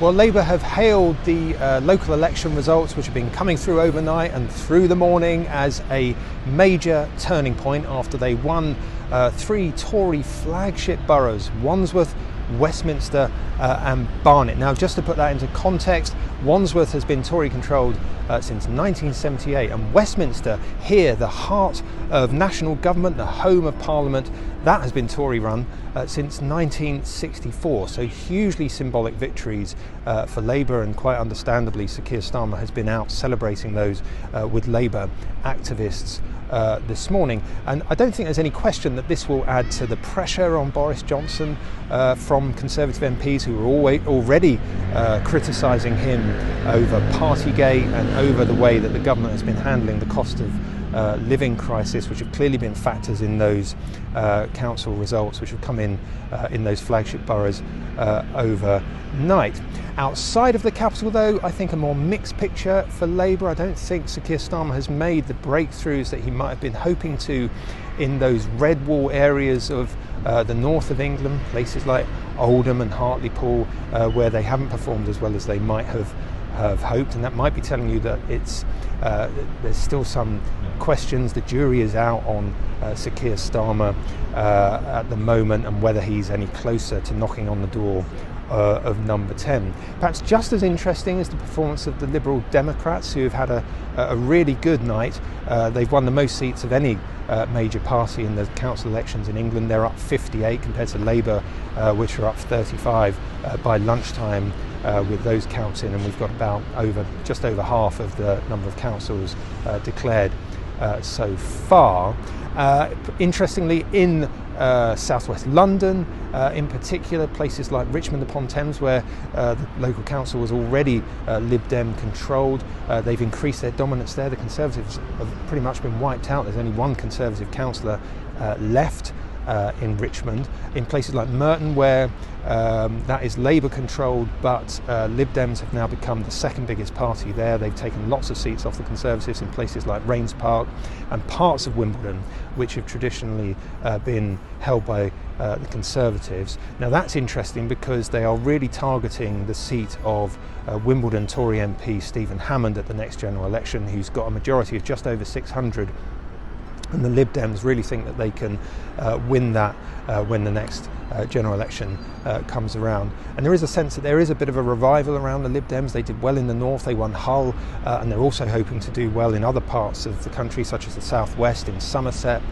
Well, Labour have hailed the local election results, which have been coming through overnight and through the morning, as a major turning point after they won three Tory flagship boroughs: Wandsworth, Westminster and Barnet. Now, just to put that into context, Wandsworth has been Tory controlled since 1978, and Westminster, here the heart of national government, the home of Parliament, that has been Tory run since 1964. So hugely symbolic victories for Labour, and quite understandably Sir Keir Starmer has been out celebrating those with Labour activists this morning. And I don't think there's any question that this will add to the pressure on Boris Johnson from Conservative MPs who are already criticising him over Partygate and over the way that the government has been handling the cost of living crisis, which have clearly been factors in those council results, which have come in those flagship boroughs overnight. Outside of the capital, though, I think a more mixed picture for Labour. I don't think Sir Keir Starmer has made the breakthroughs that he might have been hoping to in those red wall areas of the north of England, places like Oldham and Hartlepool, where they haven't performed as well as they might have hoped, and that might be telling you that there's still some questions. The jury is out on Sir Keir Starmer at the moment, and whether he's any closer to knocking on the door of number 10. Perhaps just as interesting is the performance of the Liberal Democrats, who have had a really good night. They've won the most seats of any major party in the council elections in England. They're up 58 compared to Labour, which are up 35 by lunchtime with those counts in, and we've got just over half of the number of councils declared so far. Interestingly, in southwest London, in particular, places like Richmond upon Thames, where the local council was already Lib Dem controlled, they've increased their dominance there. The Conservatives have pretty much been wiped out. There's only one Conservative councillor left in Richmond. In places like Merton, where that is Labour controlled, but Lib Dems have now become the second biggest party there. They've taken lots of seats off the Conservatives in places like Raynes Park and parts of Wimbledon, which have traditionally been held by the Conservatives. Now, that's interesting because they are really targeting the seat of Wimbledon Tory MP Stephen Hammond at the next general election, who's got a majority of just over 600. And the Lib Dems really think that they can win that when the next general election comes around. And there is a sense that there is a bit of a revival around the Lib Dems. They did well in the north, they won Hull, and they're also hoping to do well in other parts of the country, such as the southwest, in Somerset,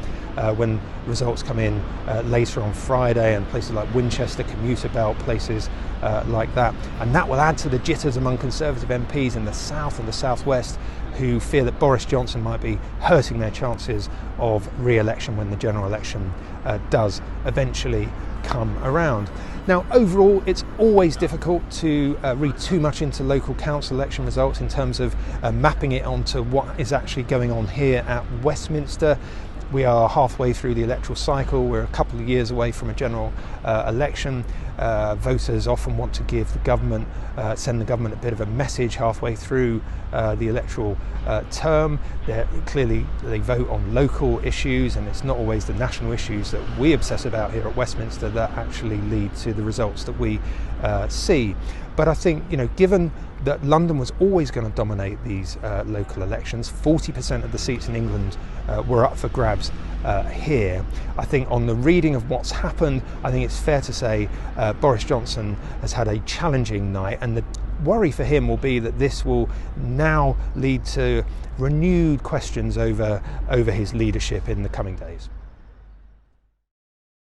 when results come in later on Friday, and places like Winchester, commuter belt, places like that. And that will add to the jitters among Conservative MPs in the south and the southwest, who fear that Boris Johnson might be hurting their chances of re-election when the general election does eventually come around. Now, overall, it's always difficult to read too much into local council election results in terms of mapping it onto what is actually going on here at Westminster. We are halfway through the electoral cycle. We're a couple of years away from a general election. Voters often want to give the government, send the government a bit of a message halfway through the electoral term. Clearly, they vote on local issues, and it's not always the national issues that we obsess about here at Westminster that actually lead to the results that we see. But I think, given that London was always going to dominate these local elections, 40% of the seats in England were up for grabs here. I think on the reading of what's happened, I think it's fair to say Boris Johnson has had a challenging night, and the worry for him will be that this will now lead to renewed questions over his leadership in the coming days.